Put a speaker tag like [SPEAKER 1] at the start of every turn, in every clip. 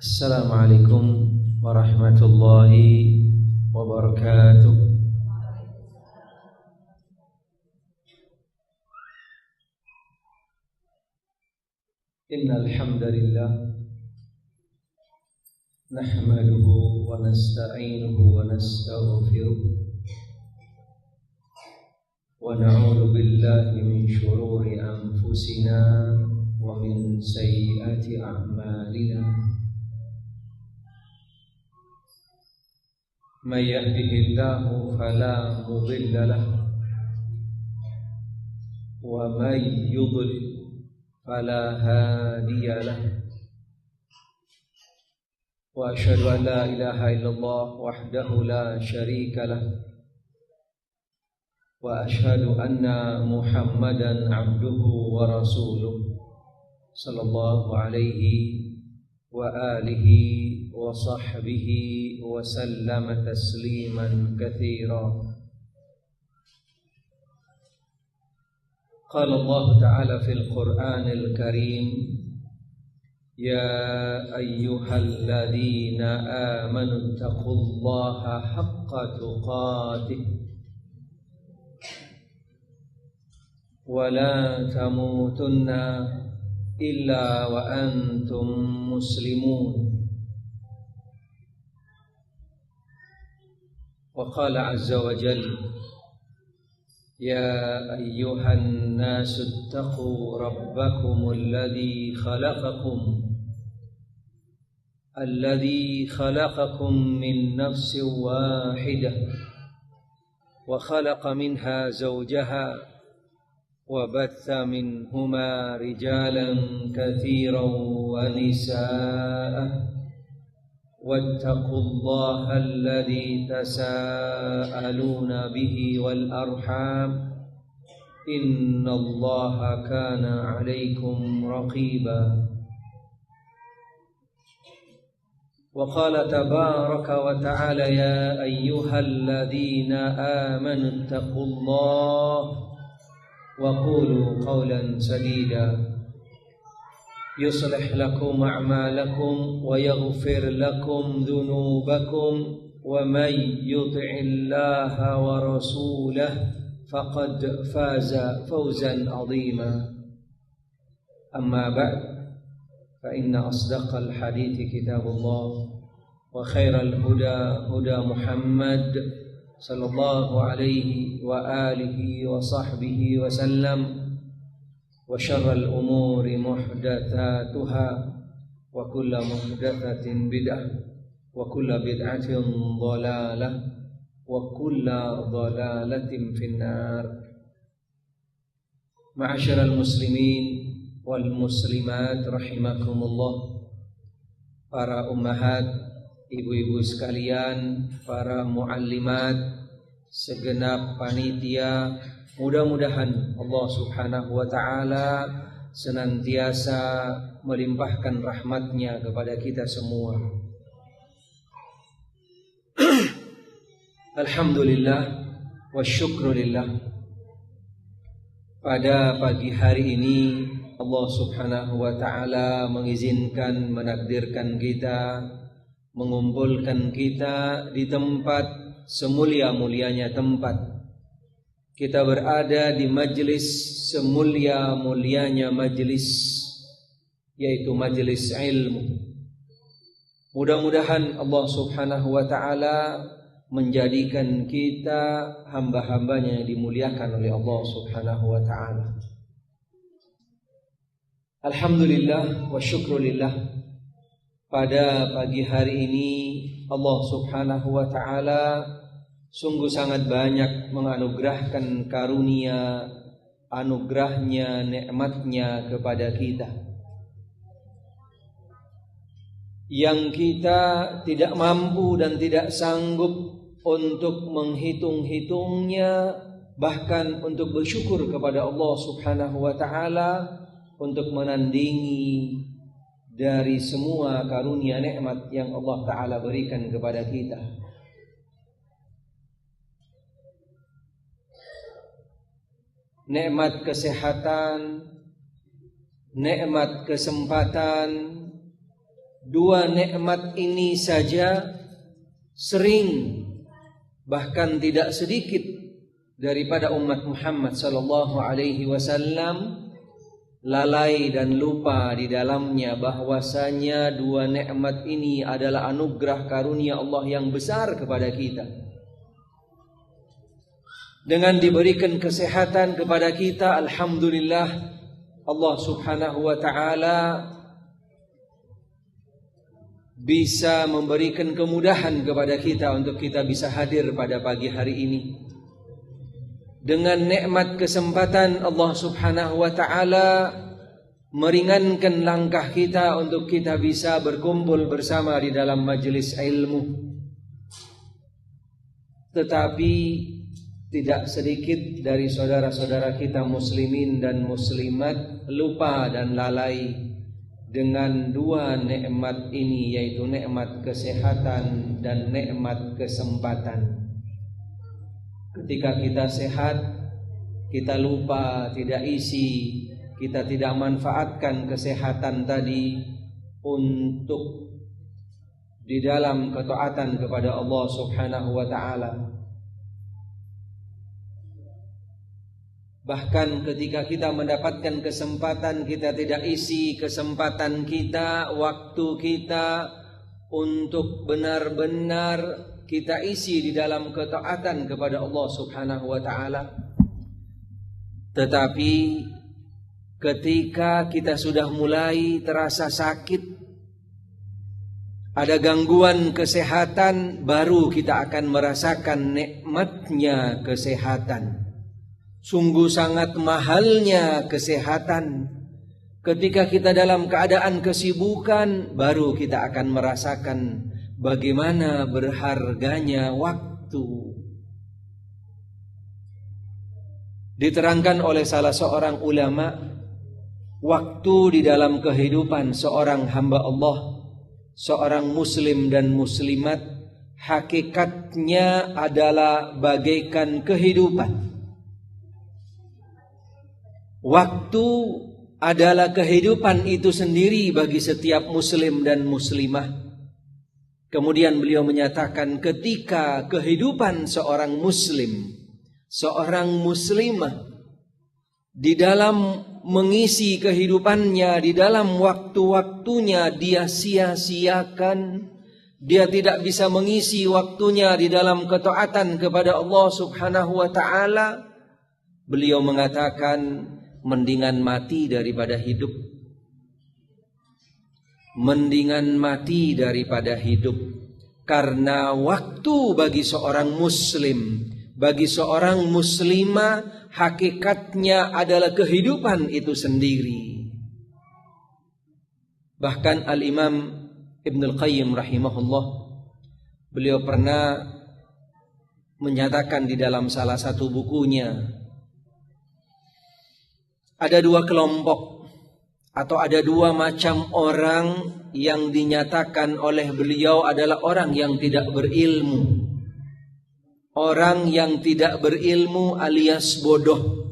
[SPEAKER 1] Assalamualaikum warahmatullahi wabarakatuh. Innal hamdalillah nahmaduhu wa nasta'inuhu wa nastaghfiruh wa na'udzu billahi min shururi anfusina wa min sayyiati a'malina. Man yahdihillahu fala mudilla lahu wa man yudlil fala hadiya lahu. Wa asyhadu an la ilaha illallah wahdahu la syarika lahu wa asyhadu anna Muhammadan abduhu wa rasuluh sallallahu alaihi wa alihi wa sahbihi wa sallama tasliman katsira. Qala Allah Ta'ala fil Qur'anil Karim, ya ayyuhalladzina amanu taqullaha haqqa tuqatih wa la tamutunna illa wa antum muslimun. Wa qala azza wa jalla, ya ayyuhan nasu ittaqu rabbakumul ladzi khalaqakum min nafsin wahidah wa khalaqa minha zawjaha وبث منهما رجالا كثيرا ونساء واتقوا الله الذي تساءلون به والأرحام إن الله كان عليكم رقيبا. وقال تبارك وتعالى يا أيها الذين آمنوا اتقوا الله وقولوا قولا سديدا يصلح لكم أعمالكم ويغفر لكم ذنوبكم ومن يطع الله ورسوله فقد فاز فوزا عظيما. أما بعد فإن أصدق الحديث كتاب الله وخير الهدى هدى محمد sallallahu alaihi wa alihi wa sahbihi wa sallam, wa syarral umuri muhdatsatuha wa kullu muhdatsatin bid'ah wa kullu bid'atin dhalalah wa kullu dhalalatin finnar. Ma'asyiral muslimin wal muslimat rahimakumullah, para ummahat, ibu-ibu sekalian, para muallimat, segenap panitia, mudah-mudahan Allah Subhanahu wa ta'ala senantiasa melimpahkan rahmatnya kepada kita semua. Alhamdulillah wa syukrulillah. Pada pagi hari ini Allah Subhanahu wa ta'ala mengizinkan, menakdirkan kita, mengumpulkan kita di tempat semulia-mulianya tempat. Kita berada di majlis semulia-mulianya majlis, yaitu majlis ilmu. Mudah-mudahan Allah Subhanahu wa ta'ala menjadikan kita hamba-hambanya yang dimuliakan oleh Allah Subhanahu wa ta'ala. Alhamdulillah wa syukrulillah. Pada pagi hari ini Allah Subhanahu wa ta'ala sungguh sangat banyak menganugerahkan karunia, anugerahnya, nikmatnya kepada kita, yang kita tidak mampu dan tidak sanggup untuk menghitung-hitungnya, bahkan untuk bersyukur kepada Allah Subhanahu wa ta'ala, untuk menandingi dari semua karunia nikmat yang Allah Ta'ala berikan kepada kita. Nikmat kesehatan, nikmat kesempatan, dua nikmat ini saja sering, bahkan tidak sedikit daripada umat Muhammad sallallahu alaihi wasallam lalai dan lupa di dalamnya bahwasanya dua nikmat ini adalah anugerah karunia Allah yang besar kepada kita. Dengan diberikan kesehatan kepada kita, alhamdulillah, Allah subhanahu wa ta'ala bisa memberikan kemudahan kepada kita untuk kita bisa hadir pada pagi hari ini. Dengan nikmat kesempatan Allah subhanahu wa ta'ala meringankan langkah kita untuk kita bisa berkumpul bersama di dalam majelis ilmu. Tetapi tidak sedikit dari saudara-saudara kita muslimin dan muslimat lupa dan lalai dengan dua nikmat ini, yaitu nikmat kesehatan dan nikmat kesempatan. Ketika kita sehat, kita lupa, tidak isi, kita tidak manfaatkan kesehatan tadi untuk di dalam ketaatan kepada Allah subhanahu wa ta'ala. Bahkan ketika kita mendapatkan kesempatan, kita tidak isi kesempatan kita, waktu kita untuk benar-benar kita isi di dalam ketaatan kepada Allah subhanahu wa ta'ala. Tetapi ketika kita sudah mulai terasa sakit, ada gangguan kesehatan, baru kita akan merasakan nikmatnya kesehatan. Sungguh sangat mahalnya kesehatan. Ketika kita dalam keadaan kesibukan, baru kita akan merasakan bagaimana berharganya waktu. Diterangkan oleh salah seorang ulama, waktu di dalam kehidupan seorang hamba Allah, seorang muslim dan muslimat, hakikatnya adalah bagaikan kehidupan. Waktu adalah kehidupan itu sendiri bagi setiap muslim dan muslimah. Kemudian beliau menyatakan, ketika kehidupan seorang muslim, seorang muslimah di dalam mengisi kehidupannya, di dalam waktu-waktunya dia sia-siakan, dia tidak bisa mengisi waktunya di dalam ketaatan kepada Allah subhanahu wa ta'ala, beliau mengatakan, mendingan mati daripada hidup. Mendingan mati daripada hidup. Karena waktu bagi seorang muslim, bagi seorang muslimah, hakikatnya adalah kehidupan itu sendiri. Bahkan Al-Imam Ibn Al-Qayyim rahimahullah, beliau pernah menyatakan di dalam salah satu bukunya, ada dua kelompok atau ada dua macam orang yang dinyatakan oleh beliau adalah orang yang tidak berilmu. Orang yang tidak berilmu alias bodoh.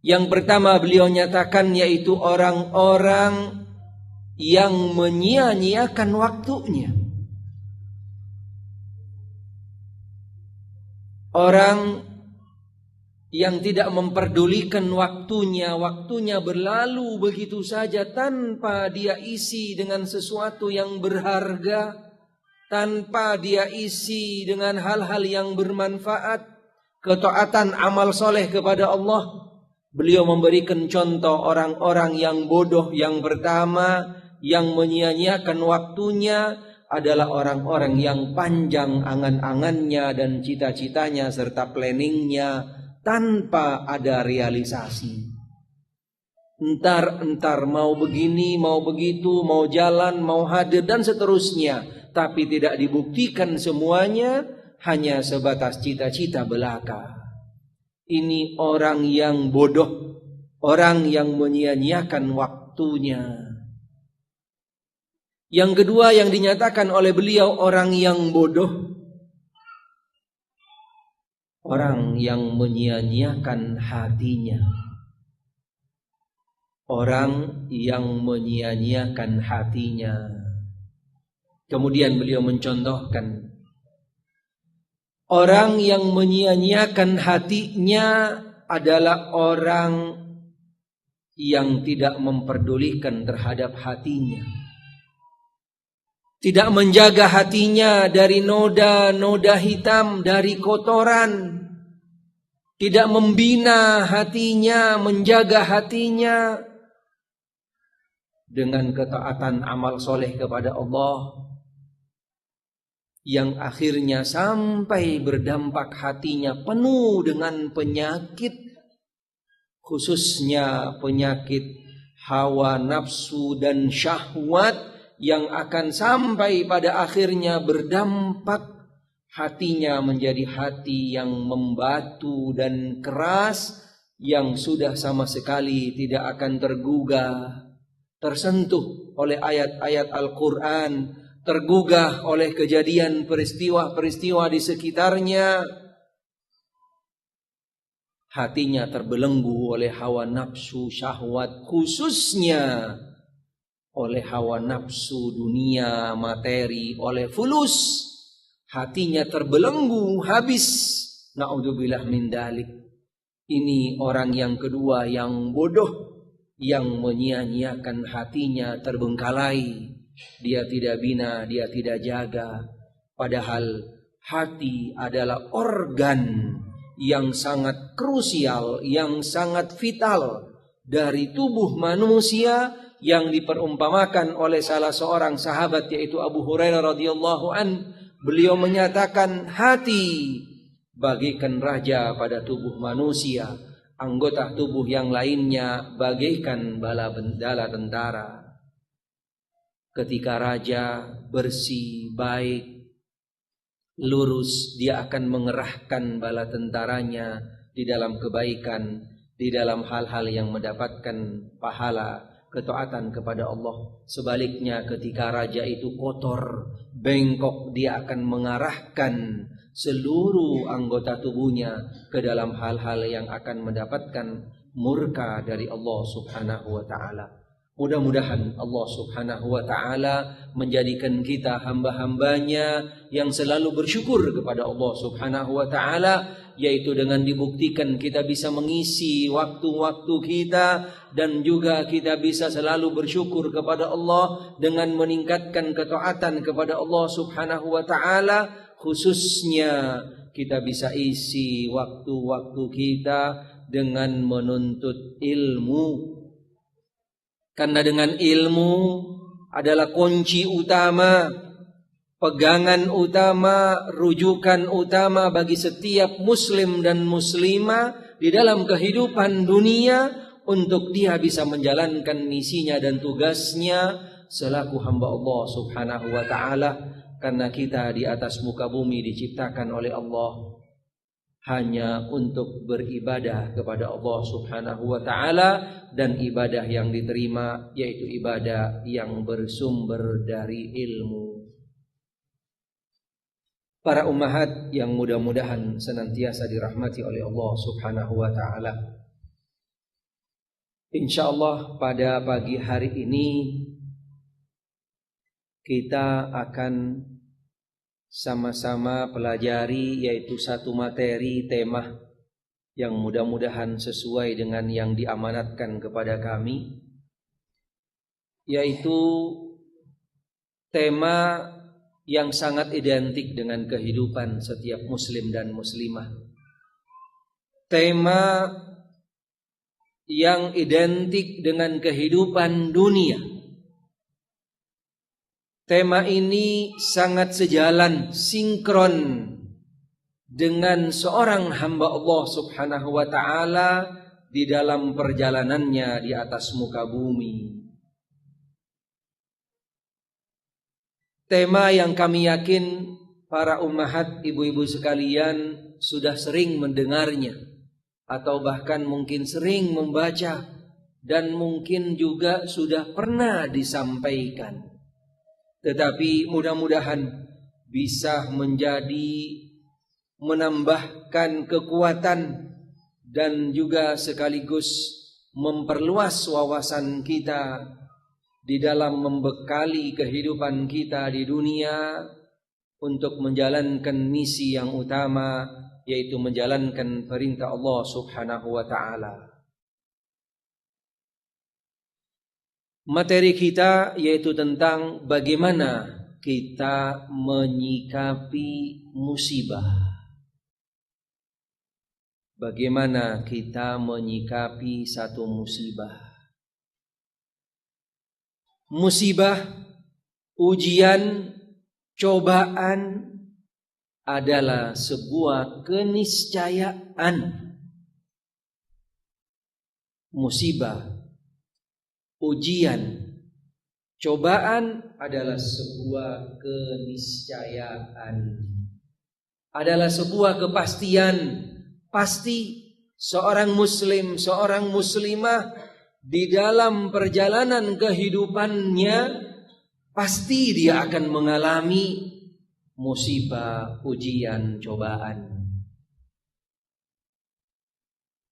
[SPEAKER 1] Yang pertama beliau nyatakan yaitu orang-orang yang menyia-nyiakan waktunya. Orang yang tidak memperdulikan waktunya, waktunya berlalu begitu saja tanpa dia isi dengan sesuatu yang berharga, tanpa dia isi dengan hal-hal yang bermanfaat, ketaatan amal soleh kepada Allah. Beliau memberikan contoh orang-orang yang bodoh. Yang pertama, yang menyia-nyiakan waktunya adalah orang-orang yang panjang angan-angannya dan cita-citanya serta planningnya tanpa ada realisasi. Entar mau begini, mau begitu, mau jalan, mau hadir dan seterusnya, tapi tidak dibuktikan semuanya, hanya sebatas cita-cita belaka. Ini orang yang bodoh, orang yang menyia-nyiakan waktunya. Yang kedua yang dinyatakan oleh beliau orang yang bodoh, orang yang menyia-nyiakan hatinya. orang yang menyia-nyiakan hatinya. Kemudian beliau mencontohkan orang yang menyia-nyiakan hatinya adalah orang yang tidak memperdulikan terhadap hatinya, tidak menjaga hatinya dari noda-noda hitam, dari kotoran, tidak membina hatinya, menjaga hatinya dengan ketaatan amal soleh kepada Allah, yang akhirnya sampai berdampak hatinya penuh dengan penyakit, khususnya penyakit hawa nafsu dan syahwat, yang akan sampai pada akhirnya berdampak hatinya menjadi hati yang membatu dan keras, yang sudah sama sekali tidak akan tergugah, tersentuh oleh ayat-ayat Al-Quran, tergugah oleh kejadian peristiwa-peristiwa di sekitarnya. Hatinya terbelenggu oleh hawa nafsu syahwat, khususnya oleh hawa nafsu dunia materi, oleh fulus. Hatinya terbelenggu habis. Na'udzubillah min dalik. Ini orang yang kedua yang bodoh, yang menyia-nyiakan hatinya, terbengkalai. Dia tidak bina, dia tidak jaga. Padahal hati adalah organ yang sangat krusial, yang sangat vital dari tubuh manusia, yang diperumpamakan oleh salah seorang sahabat, yaitu Abu Hurairah radhiyallahu an. Beliau menyatakan, hati bagaikan raja pada tubuh manusia, anggota tubuh yang lainnya bagaikan bala tentara. Ketika raja bersih, baik, lurus, dia akan mengerahkan bala tentaranya di dalam kebaikan, di dalam hal-hal yang mendapatkan pahala ketaatan kepada Allah. Sebaliknya, ketika raja itu kotor, bengkok, dia akan mengarahkan seluruh anggota tubuhnya ke dalam hal-hal yang akan mendapatkan murka dari Allah Subhanahu wa ta'ala. Mudah-mudahan Allah Subhanahu wa ta'ala menjadikan kita hamba-hambanya yang selalu bersyukur kepada Allah Subhanahu wa ta'ala, yaitu dengan dibuktikan kita bisa mengisi waktu-waktu kita, dan juga kita bisa selalu bersyukur kepada Allah dengan meningkatkan ketaatan kepada Allah Subhanahu wa ta'ala. Khususnya kita bisa isi waktu-waktu kita dengan menuntut ilmu. Karena dengan ilmu adalah kunci utama, pegangan utama, rujukan utama bagi setiap muslim dan muslimah di dalam kehidupan dunia, untuk dia bisa menjalankan misinya dan tugasnya selaku hamba Allah Subhanahu wa ta'ala. Karena kita di atas muka bumi diciptakan oleh Allah hanya untuk beribadah kepada Allah Subhanahu wa ta'ala, dan ibadah yang diterima yaitu ibadah yang bersumber dari ilmu. Para ummahat yang mudah-mudahan senantiasa dirahmati oleh Allah Subhanahu wa ta'ala, insyaallah pada pagi hari ini kita akan sama-sama pelajari, yaitu satu materi, tema yang mudah-mudahan sesuai dengan yang diamanatkan kepada kami, yaitu tema yang sangat identik dengan kehidupan setiap muslim dan muslimah. Tema yang identik dengan kehidupan dunia. Tema ini sangat sejalan, sinkron dengan seorang hamba Allah Subhanahu wa ta'ala di dalam perjalanannya di atas muka bumi. Tema yang kami yakin para ummahat, ibu-ibu sekalian sudah sering mendengarnya, atau bahkan mungkin sering membaca, dan mungkin juga sudah pernah disampaikan. Tetapi mudah-mudahan bisa menambahkan kekuatan dan juga sekaligus memperluas wawasan kita di dalam membekali kehidupan kita di dunia untuk menjalankan misi yang utama, yaitu menjalankan perintah Allah Subhanahu wa ta'ala. Materi kita yaitu tentang bagaimana kita menyikapi musibah. Bagaimana kita menyikapi satu musibah. Musibah, ujian, cobaan adalah sebuah keniscayaan. Musibah, ujian, cobaan adalah sebuah keniscayaan. Adalah sebuah kepastian. Pasti seorang muslim, seorang muslimah di dalam perjalanan kehidupannya pasti dia akan mengalami musibah, ujian, cobaan.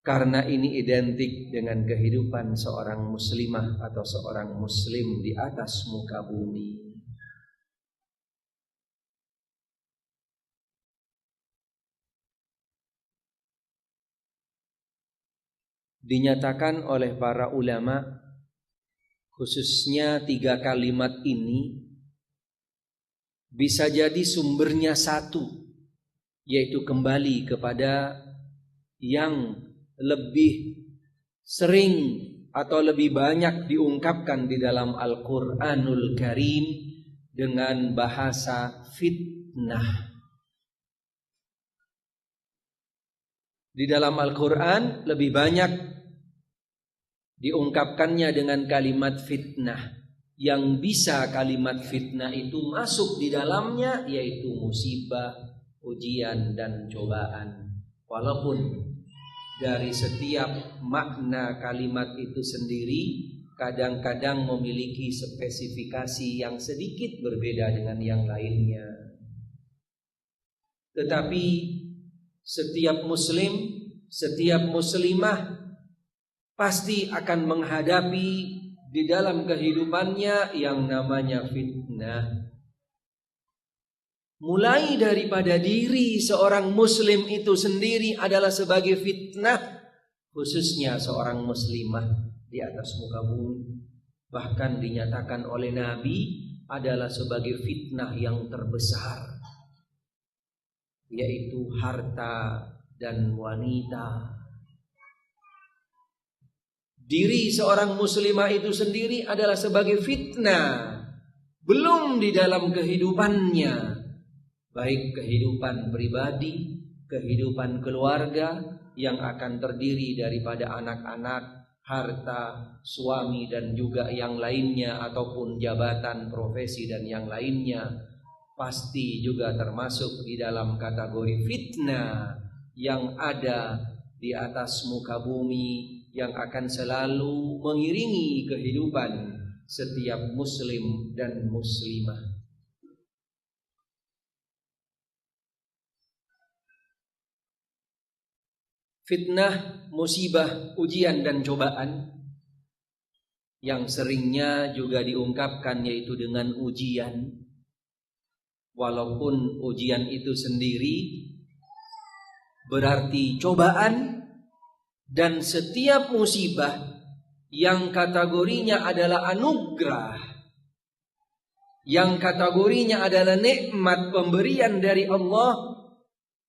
[SPEAKER 1] Karena ini identik dengan kehidupan seorang muslimah atau seorang muslim di atas muka bumi. Dinyatakan oleh para ulama, khususnya 3 kalimat ini bisa jadi sumbernya satu, yaitu kembali kepada yang lebih sering atau lebih banyak diungkapkan di dalam Al-Quranul Karim dengan bahasa fitnah. Di dalam Al-Quran lebih banyak diungkapkannya dengan kalimat fitnah. Yang bisa kalimat fitnah itu masuk di dalamnya yaitu musibah, ujian, dan cobaan. Walaupun dari setiap makna kalimat itu sendiri kadang-kadang memiliki spesifikasi yang sedikit berbeda dengan yang lainnya. Tetapi setiap muslim, setiap muslimah pasti akan menghadapi di dalam kehidupannya yang namanya fitnah. Mulai daripada diri seorang muslim itu sendiri adalah sebagai fitnah, khususnya seorang muslimah di atas muka bumi. Bahkan dinyatakan oleh Nabi adalah sebagai fitnah yang terbesar, yaitu harta dan wanita. Diri seorang muslimah itu sendiri adalah sebagai fitnah, belum di dalam kehidupannya, baik kehidupan pribadi, kehidupan keluarga yang akan terdiri daripada anak-anak, harta, suami, dan juga yang lainnya, ataupun jabatan, profesi, dan yang lainnya, pasti juga termasuk di dalam kategori fitnah yang ada di atas muka bumi, yang akan selalu mengiringi kehidupan setiap muslim dan muslimah. Fitnah, musibah, ujian, dan cobaan yang seringnya juga diungkapkan yaitu dengan ujian. Walaupun ujian itu sendiri berarti cobaan, dan setiap musibah yang kategorinya adalah anugerah, yang kategorinya adalah nikmat pemberian dari Allah,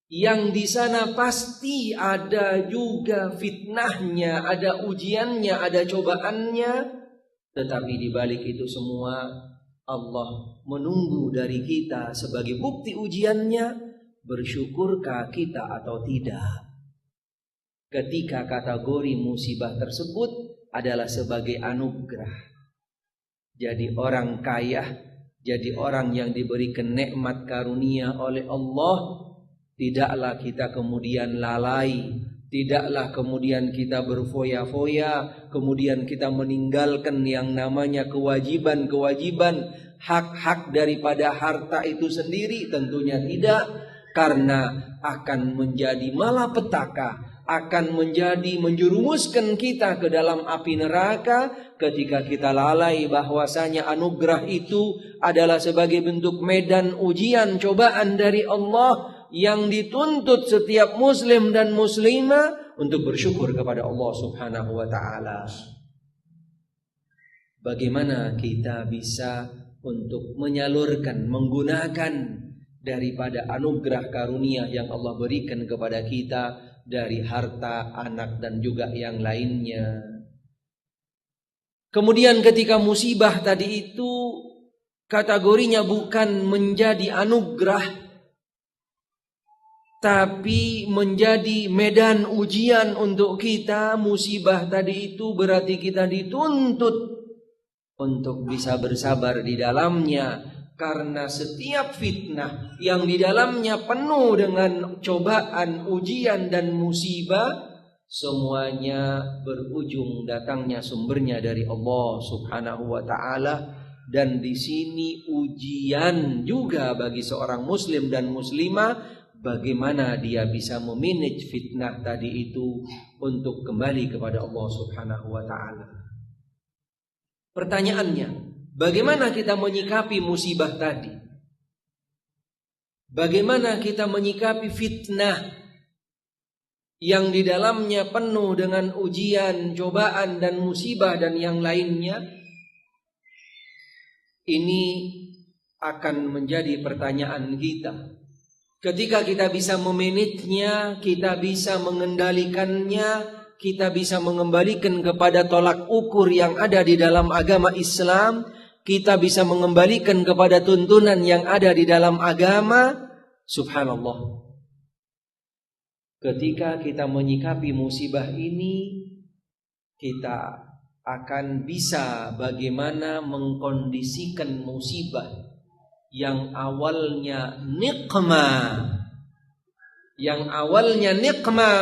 [SPEAKER 1] yang di sana pasti ada juga fitnahnya, ada ujiannya, ada cobaannya. Tetapi di balik itu semua Allah menunggu dari kita sebagai bukti ujiannya, bersyukurkah kita atau tidak. Ketika kategori musibah tersebut adalah sebagai anugerah. Jadi orang kaya, jadi orang yang diberikan nikmat karunia oleh Allah, tidaklah kita kemudian lalai, tidaklah kemudian kita berfoya-foya, kemudian kita meninggalkan yang namanya kewajiban-kewajiban, hak-hak daripada harta itu sendiri. Tentunya tidak, karena akan menjadi malapetaka akan menjerumuskan kita ke dalam api neraka ketika kita lalai bahwasanya anugerah itu adalah sebagai bentuk medan ujian cobaan dari Allah yang dituntut setiap muslim dan muslimah untuk bersyukur kepada Allah Subhanahu wa taala. Bagaimana kita bisa untuk menyalurkan, menggunakan daripada anugerah karunia yang Allah berikan kepada kita dari harta, anak dan juga yang lainnya. Kemudian ketika musibah tadi itu kategorinya bukan menjadi anugerah, tapi menjadi medan ujian untuk kita. Musibah tadi itu berarti kita dituntut untuk bisa bersabar di dalamnya. Karena setiap fitnah yang di dalamnya penuh dengan cobaan, ujian dan musibah, semuanya berujung datangnya sumbernya dari Allah Subhanahu wa taala. Dan di sini ujian juga bagi seorang muslim dan muslimah, bagaimana dia bisa memanage fitnah tadi itu untuk kembali kepada Allah Subhanahu wa taala. Pertanyaannya, bagaimana kita menyikapi musibah tadi? Bagaimana kita menyikapi fitnah yang di dalamnya penuh dengan ujian, cobaan dan musibah dan yang lainnya? Ini akan menjadi pertanyaan kita. Ketika kita bisa memanagenya, kita bisa mengendalikannya, kita bisa mengembalikan kepada tolak ukur yang ada di dalam agama Islam, kita bisa mengembalikan kepada tuntunan yang ada di dalam agama. Subhanallah, ketika kita menyikapi musibah ini, kita akan bisa bagaimana mengkondisikan musibah yang awalnya nikmah,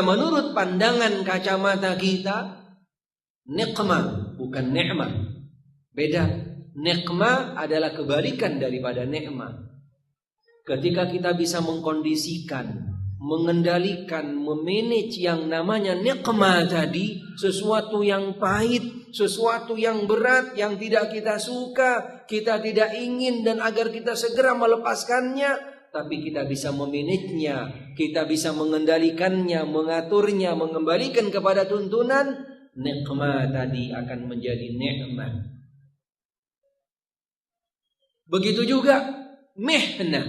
[SPEAKER 1] menurut pandangan kacamata kita, nikmah bukan ni'mah. Beda. Nikmah adalah kebalikan daripada nikmah. Ketika kita bisa mengkondisikan, mengendalikan, memanage yang namanya nikmah tadi, sesuatu yang pahit, sesuatu yang berat, yang tidak kita suka, kita tidak ingin dan agar kita segera melepaskannya, tapi kita bisa memanagenya, kita bisa mengendalikannya, mengaturnya, mengembalikan kepada tuntunan, nikmah tadi akan menjadi nikmah. Begitu juga mihnah,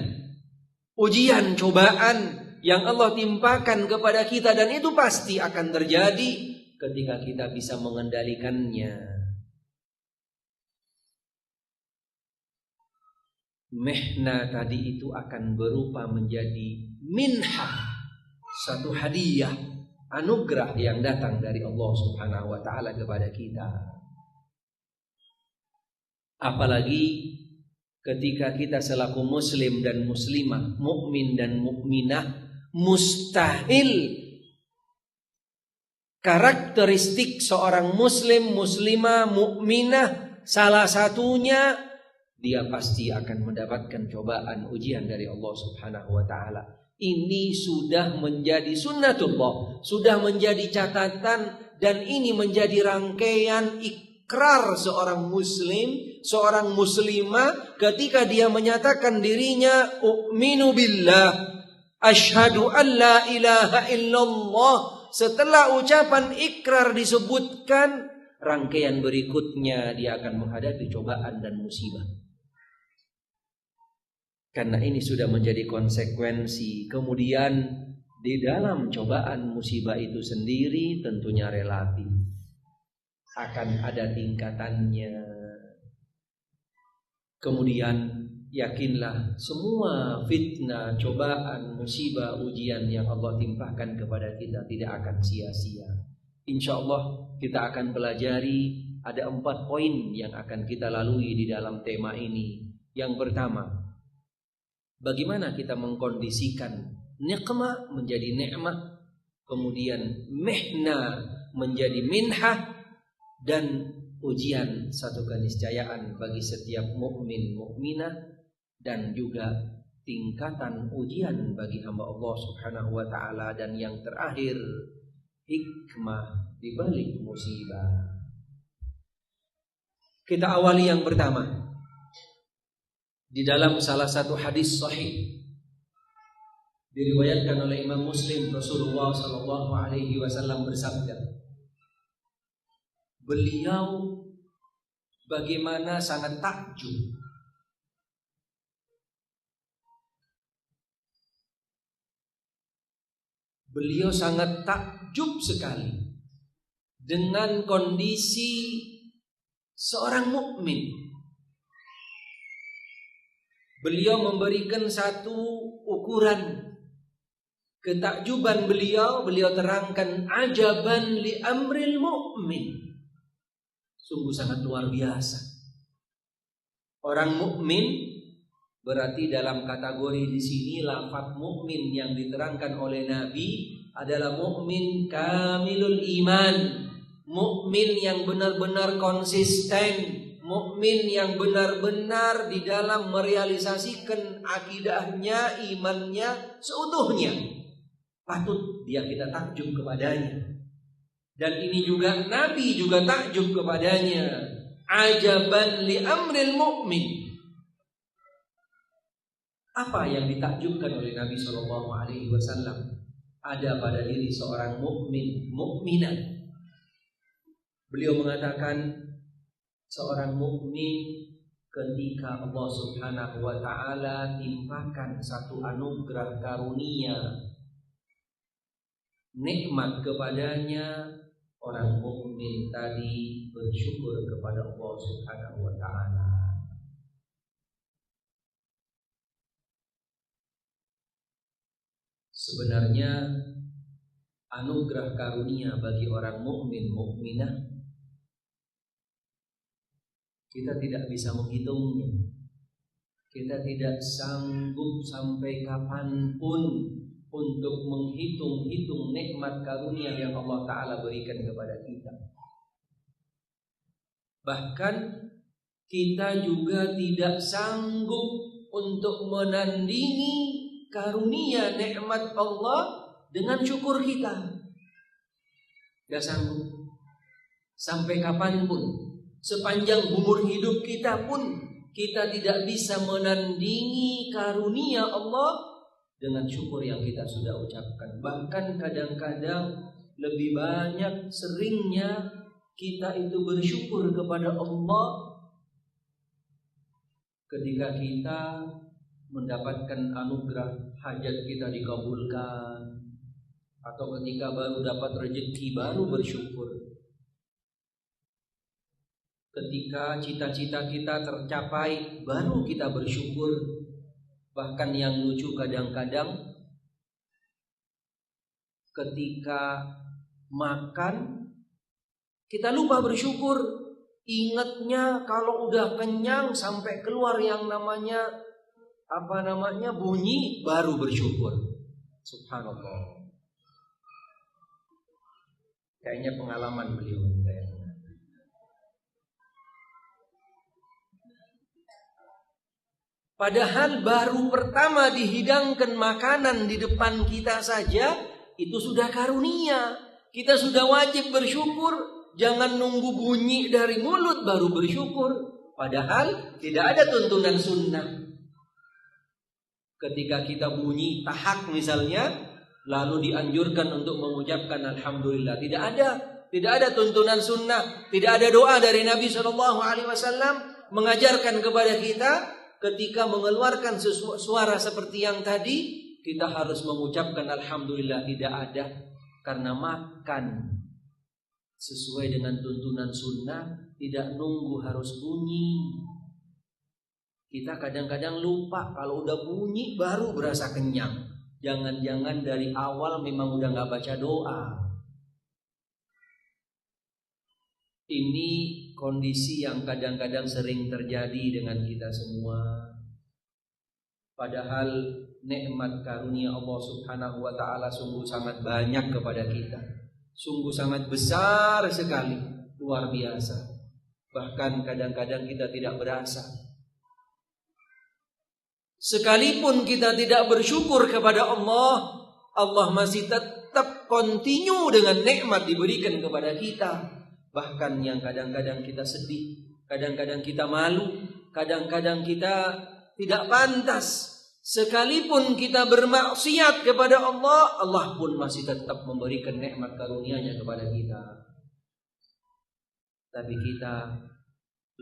[SPEAKER 1] ujian, cobaan yang Allah timpakan kepada kita, dan itu pasti akan terjadi ketika kita bisa mengendalikannya. Mihnah tadi itu akan berupa menjadi minhah, satu hadiah, anugerah yang datang dari Allah Subhanahu wa taala kepada kita. Apalagi ketika kita selaku muslim dan muslimah, mukmin dan mukminah, mustahil karakteristik seorang muslim, muslimah, mukminah salah satunya dia pasti akan mendapatkan cobaan, ujian dari Allah Subhanahu wa taala. Ini sudah menjadi sunnatullah, sudah menjadi catatan, dan ini menjadi rangkaian ikrar seorang muslim, seorang muslimah ketika dia menyatakan dirinya u'minu billah, asyhadu an la ilaha illallah. Setelah ucapan ikrar disebutkan, rangkaian berikutnya dia akan menghadapi cobaan dan musibah. Karena ini sudah menjadi konsekuensi. Kemudian di dalam cobaan musibah itu sendiri tentunya relatif, akan ada tingkatannya. Kemudian yakinlah semua fitnah, cobaan, musibah, ujian yang Allah timpahkan kepada kita tidak akan sia-sia. Insya Allah kita akan pelajari ada 4 poin yang akan kita lalui di dalam tema ini. Yang pertama, bagaimana kita mengkondisikan nikmah menjadi nikmah, kemudian mihna menjadi minhah, dan ujian satu keniscayaan bagi setiap mukmin mukminah, dan juga tingkatan ujian bagi hamba Allah Subhanahu wa taala. Dan yang terakhir, hikmah di balik musibah. Kita awali yang pertama. Di dalam salah satu hadis sahih diriwayatkan oleh Imam Muslim, Rasulullah sallallahu alaihi wasallam bersabda, beliau bagaimana sangat takjub beliau sangat takjub sekali dengan kondisi seorang mukmin. Beliau memberikan satu ukuran ketakjuban beliau terangkan, ajaban li amril mu'min. Sungguh sangat luar biasa. Orang mukmin berarti dalam kategori di sini lafaz mukmin yang diterangkan oleh Nabi adalah mukmin kamilul iman, mukmin yang benar-benar konsisten, mukmin yang benar-benar di dalam merealisasikan akidahnya, imannya seutuhnya. Patut dia kita takjub kepadanya. Dan ini juga Nabi juga takjub kepadanya. Ajaban li amril mu'min. Apa yang ditakjubkan oleh Nabi SAW ada pada diri seorang mukmin, mukminah. Beliau mengatakan seorang mukmin ketika Allah Subhanahu wa taala timpakan satu anugerah karunia nikmat kepadanya, orang mukmin tadi bersyukur kepada Allah Subhanahu wa taala. Sebenarnya anugerah karunia bagi orang mukmin mukminah kita tidak bisa menghitungnya. Kita tidak sanggup sampai kapanpun untuk menghitung-hitung nikmat karunia yang Allah Ta'ala berikan kepada kita. Bahkan kita juga tidak sanggup untuk menandingi karunia nikmat Allah dengan syukur kita. Tidak sanggup. Sampai kapanpun, sepanjang umur hidup kita pun kita tidak bisa menandingi karunia Allah dengan syukur yang kita sudah ucapkan. Bahkan kadang-kadang lebih banyak seringnya kita itu bersyukur kepada Allah ketika kita mendapatkan anugerah hajat kita dikabulkan, atau ketika baru dapat rezeki baru bersyukur. Ketika cita-cita kita tercapai baru kita bersyukur. Bahkan yang lucu kadang-kadang ketika makan kita lupa bersyukur. Ingatnya kalau udah kenyang sampai keluar yang namanya bunyi baru bersyukur. Subhanallah. Kayaknya pengalaman beliau. Padahal baru pertama dihidangkan makanan di depan kita saja itu sudah karunia. Kita sudah wajib bersyukur. Jangan nunggu bunyi dari mulut baru bersyukur. Padahal tidak ada tuntunan sunnah. Ketika kita bunyi tahak misalnya, lalu dianjurkan untuk mengucapkan alhamdulillah. Tidak ada tuntunan sunnah. Tidak ada doa dari Nabi SAW mengajarkan kepada kita ketika mengeluarkan suara seperti yang tadi, kita harus mengucapkan alhamdulillah. Tidak ada. Karena makan sesuai dengan tuntunan sunnah, tidak nunggu harus bunyi. Kita kadang-kadang lupa kalau udah bunyi baru berasa kenyang. Jangan-jangan dari awal memang udah gak baca doa. Ini kondisi yang kadang-kadang sering terjadi dengan kita semua. Padahal nikmat karunia Allah Subhanahu wa ta'ala sungguh sangat banyak kepada kita. Sungguh sangat besar sekali, luar biasa. Bahkan kadang-kadang kita tidak berasa. Sekalipun kita tidak bersyukur kepada Allah, Allah masih tetap continue dengan nikmat diberikan kepada kita. Bahkan yang kadang-kadang kita sedih, kadang-kadang kita malu, kadang-kadang kita tidak pantas. Sekalipun kita bermaksiat kepada Allah, Allah pun masih tetap memberikan nikmat karunia-Nya kepada kita. Tapi kita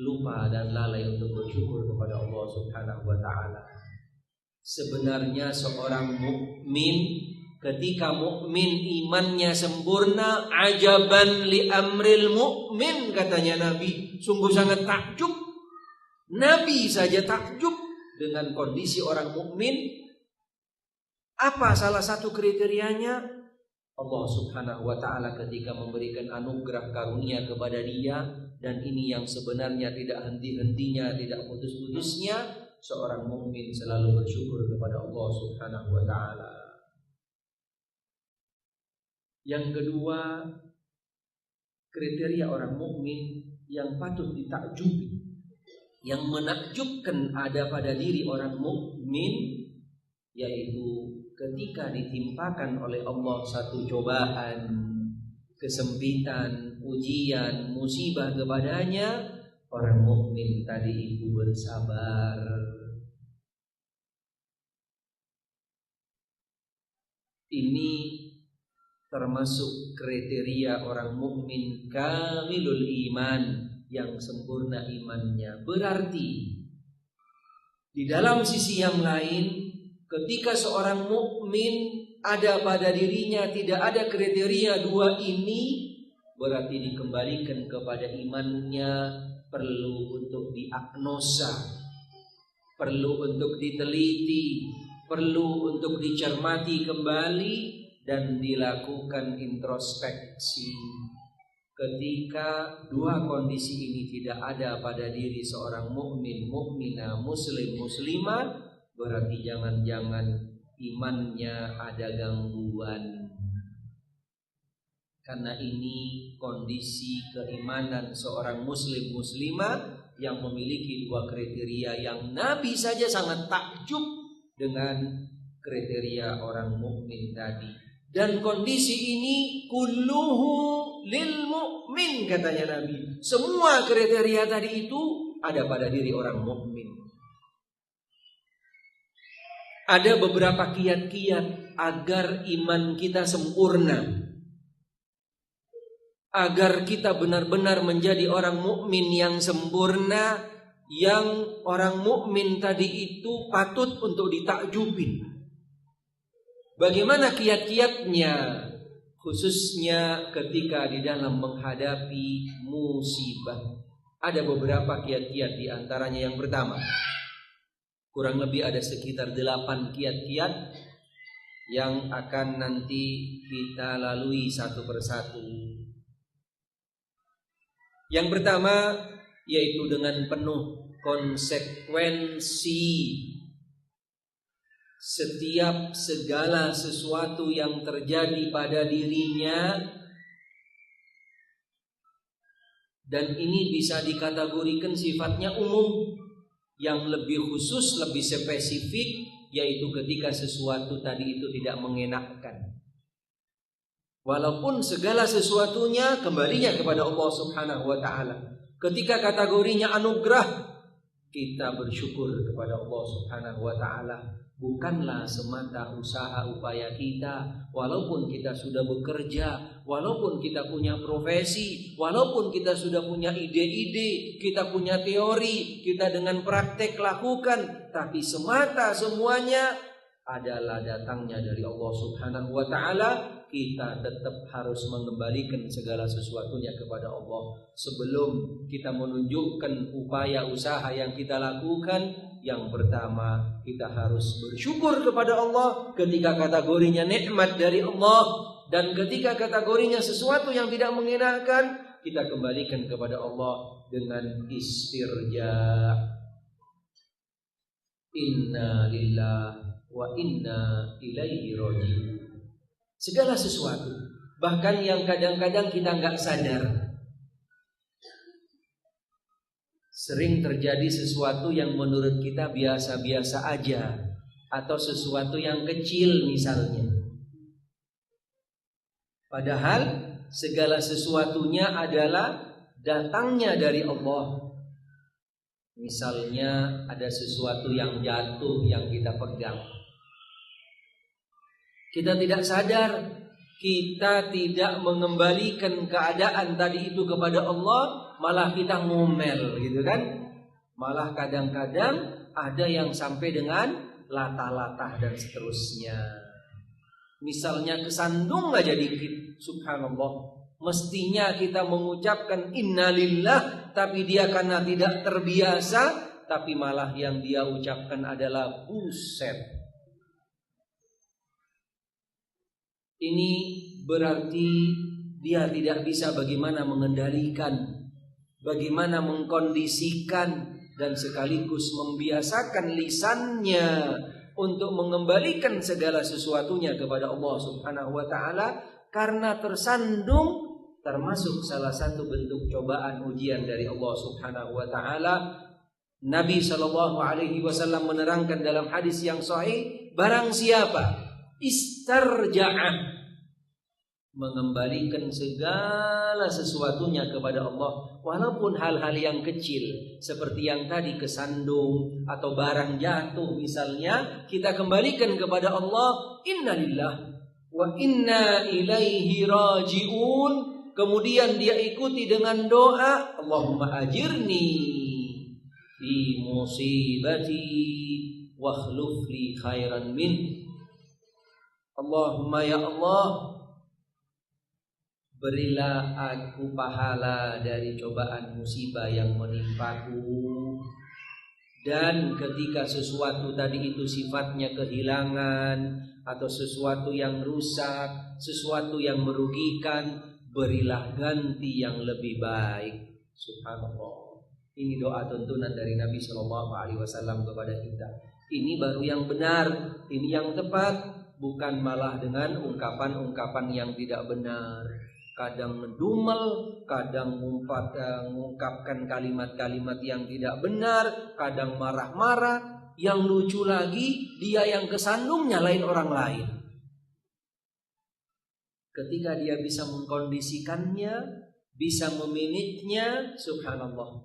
[SPEAKER 1] lupa dan lalai untuk bersyukur kepada Allah Subhanahu wa taala. Sebenarnya seorang mukmin, ketika mukmin imannya sempurna, ajaban li amril mukmin, katanya Nabi, sungguh sangat takjub. Nabi saja takjub dengan kondisi orang mukmin. Apa salah satu kriterianya? Allah Subhanahu wa taala ketika memberikan anugerah karunia kepada dia, dan ini yang sebenarnya tidak henti-hentinya, tidak putus-putusnya, seorang mukmin selalu bersyukur kepada Allah Subhanahu wa taala. Yang kedua, kriteria orang mukmin yang patut ditakjubi, yang menakjubkan ada pada diri orang mukmin, yaitu ketika ditimpakan oleh Allah satu cobaan, kesempitan, ujian, musibah kepadanya, orang mukmin tadi itu bersabar. Ini termasuk kriteria orang mukmin kamilul iman, yang sempurna imannya. Berarti di dalam sisi yang lain, ketika seorang mukmin ada pada dirinya tidak ada kriteria dua ini, berarti dikembalikan kepada imannya, perlu untuk diagnosa, perlu untuk diteliti, perlu untuk dicermati kembali dan dilakukan introspeksi. Ketika dua kondisi ini tidak ada pada diri seorang mukmin, mukminah, muslim, muslimah, berarti jangan-jangan imannya ada gangguan. Karena ini kondisi keimanan seorang muslim, muslimah yang memiliki dua kriteria yang Nabi saja sangat takjub dengan kriteria orang mukmin tadi. Dan kondisi ini kulluhu lil mu'min, katanya Nabi. Semua kriteria tadi itu ada pada diri orang mukmin. Ada beberapa kiat-kiat agar iman kita sempurna, agar kita benar-benar menjadi orang mukmin yang sempurna, yang orang mukmin tadi itu patut untuk ditakjubin. Bagaimana kiat-kiatnya, khususnya ketika di dalam menghadapi musibah? Ada beberapa kiat-kiat, di antaranya yang pertama, kurang lebih ada sekitar 8 kiat-kiat yang akan nanti kita lalui satu persatu. Yang pertama yaitu dengan penuh konsekuensi. Setiap segala sesuatu yang terjadi pada dirinya, dan ini bisa dikategorikan sifatnya umum, yang lebih khusus, lebih spesifik, yaitu ketika sesuatu tadi itu tidak mengenakkan. Walaupun segala sesuatunya kembalinya kepada Allah Subhanahu wa taala. Ketika kategorinya anugerah, kita bersyukur kepada Allah Subhanahu wa taala. Bukanlah semata usaha upaya kita, walaupun kita sudah bekerja, walaupun kita punya profesi, walaupun kita sudah punya ide-ide, kita punya teori, kita dengan praktek lakukan, tapi semata semuanya adalah datangnya dari Allah Subhanahu wa taala. Kita tetap harus mengembalikan segala sesuatunya kepada Allah. Sebelum kita menunjukkan upaya usaha yang kita lakukan, yang pertama kita harus bersyukur kepada Allah ketika kategorinya nikmat dari Allah, dan ketika kategorinya sesuatu yang tidak mengenakan, kita kembalikan kepada Allah dengan istirja. Inna lillahi wa inna ilaihi raji'un. Segala sesuatu, bahkan yang kadang-kadang kita nggak sadar, sering terjadi sesuatu yang menurut kita biasa-biasa aja, atau sesuatu yang kecil misalnya, Padahal segala sesuatunya adalah datangnya dari Allah. Misalnya ada sesuatu yang jatuh yang kita pegang. Kita tidak sadar, kita tidak mengembalikan keadaan tadi itu kepada Allah, malah kita ngomel gitu kan. Malah kadang-kadang ada yang sampai dengan latah-latah dan seterusnya. Misalnya kesandung aja dikit, subhanallah. Mestinya kita mengucapkan innalillah, tapi dia karena tidak terbiasa, tapi malah yang dia ucapkan adalah buset. Ini berarti dia tidak bisa bagaimana mengendalikan, bagaimana mengkondisikan, dan sekaligus membiasakan lisannya untuk mengembalikan segala sesuatunya kepada Allah Subhanahu wa taala, karena tersandung termasuk salah satu bentuk cobaan ujian dari Allah Subhanahu wa taala. Nabi sallallahu alaihi wasallam menerangkan dalam hadis yang sahih, barang siapa istarja'ah, mengembalikan segala sesuatunya kepada Allah, walaupun hal-hal yang kecil seperti yang tadi kesandung atau barang jatuh misalnya, kita kembalikan kepada Allah, innalillah wa inna ilaihi raji'un. Kemudian dia ikuti dengan doa, Allahumma ajirni fi musibati wa akhlif li khairan min. Allahumma ya Allah, berilah aku pahala dari cobaan musibah yang menimpaku. Dan ketika sesuatu tadi itu sifatnya kehilangan atau sesuatu yang rusak, sesuatu yang merugikan, berilah ganti yang lebih baik. Subhanallah. Ini doa tuntunan dari Nabi SAW kepada kita. Ini baru yang benar, ini yang tepat, bukan malah dengan ungkapan-ungkapan yang tidak benar. Kadang mendumel, kadang mengungkapkan kalimat-kalimat yang tidak benar, kadang marah-marah. Yang lucu lagi, dia yang kesandung nyalain orang lain. Ketika dia bisa mengkondisikannya, bisa memanagenya, subhanallah,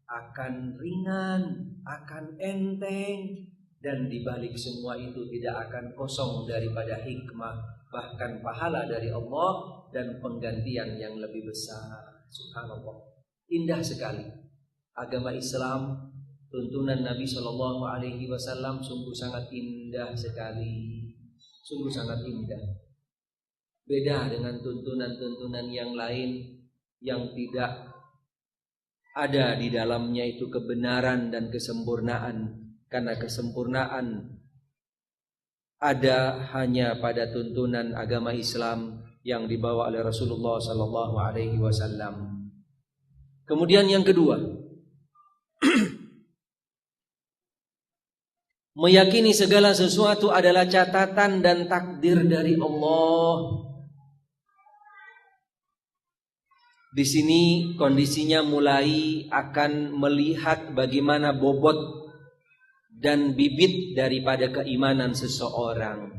[SPEAKER 1] akan ringan, akan enteng, dan dibalik semua itu tidak akan kosong daripada hikmah, bahkan pahala dari Allah dan penggantian yang lebih besar. Subhanallah, indah sekali agama Islam. Tuntunan Nabi Shallallahu Alaihi Wasallam sungguh sangat indah sekali. Sungguh sangat indah. Beda dengan tuntunan-tuntunan yang lain yang tidak ada di dalamnya itu kebenaran dan kesempurnaan. Karena kesempurnaan ada hanya pada tuntunan agama Islam yang dibawa oleh Rasulullah Sallallahu Alaihi Wasallam. Kemudian yang kedua, meyakini segala sesuatu adalah catatan dan takdir dari Allah. Di sini kondisinya mulai akan melihat bagaimana bobot dan bibit daripada keimanan seseorang.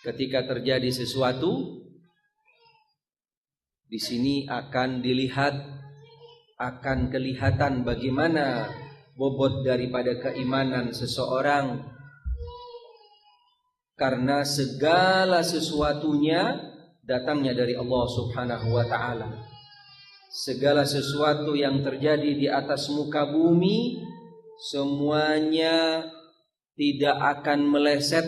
[SPEAKER 1] Ketika terjadi sesuatu, di sini akan dilihat, akan kelihatan bagaimana bobot daripada keimanan seseorang, karena segala sesuatunya datangnya dari Allah Subhanahu wa taala. Segala sesuatu yang terjadi di atas muka bumi, semuanya tidak akan meleset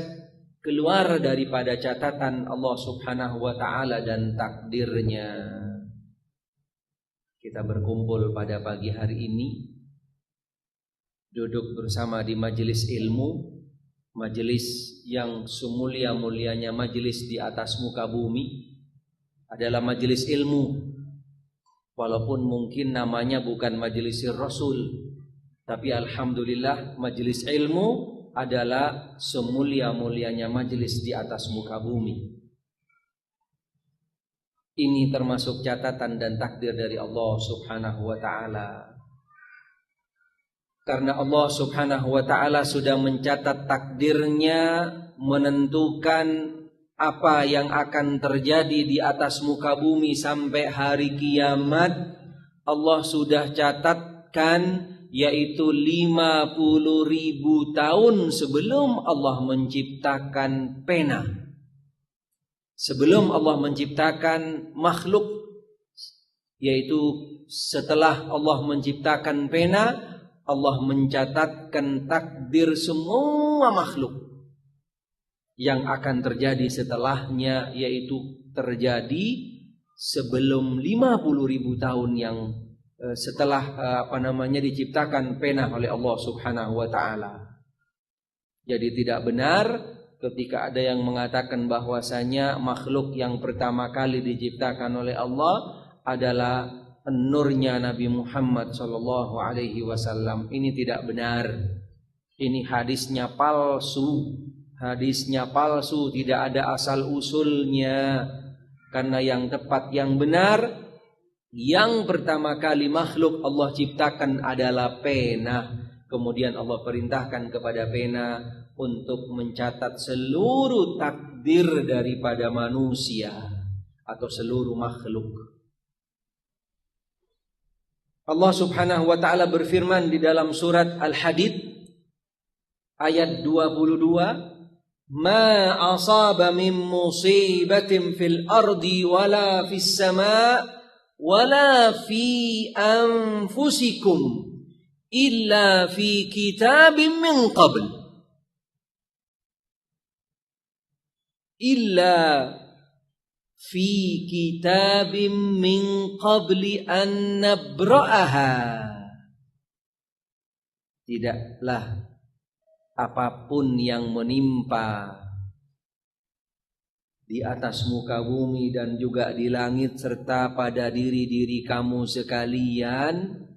[SPEAKER 1] keluar daripada catatan Allah Subhanahu wa taala dan takdirnya. Kita berkumpul pada pagi hari ini, duduk bersama di majelis ilmu, majelis yang semulia-mulianya majelis di atas muka bumi adalah majelis ilmu. Walaupun mungkin namanya bukan majelis Rasul, tapi alhamdulillah majelis ilmu adalah semulia-mulianya majelis di atas muka bumi. Ini termasuk catatan dan takdir dari Allah Subhanahu wa taala. Karena Allah Subhanahu wa ta'ala sudah mencatat takdirnya, menentukan apa yang akan terjadi di atas muka bumi sampai hari kiamat. Allah sudah catatkan, yaitu 50.000 tahun sebelum Allah menciptakan pena. Sebelum Allah menciptakan makhluk, yaitu setelah Allah menciptakan pena, Allah mencatatkan takdir semua makhluk yang akan terjadi setelahnya, yaitu terjadi sebelum 50.000 tahun yang setelah diciptakan pena oleh Allah Subhanahu wa ta'ala. Jadi tidak benar ketika ada yang mengatakan bahwasanya makhluk yang pertama kali diciptakan oleh Allah adalah nurnya Nabi Muhammad sallallahu alaihi wasallam. Ini tidak benar. Ini hadisnya palsu. Hadisnya palsu, tidak ada asal usulnya. Karena yang tepat, yang benar, yang pertama kali makhluk Allah ciptakan adalah pena. Kemudian Allah perintahkan kepada pena untuk mencatat seluruh takdir daripada manusia atau seluruh makhluk. Allah Subhanahu wa ta'ala berfirman di dalam surat Al-Hadid ayat 22, "Ma asaba min musibatin fil ardi wala fis sama' wala fi anfusikum illa fi kitabim min qabl." Illa fi kitabim min qabli an nabra'aha. Tidaklah apapun yang menimpa di atas muka bumi dan juga di langit serta pada diri-diri kamu sekalian,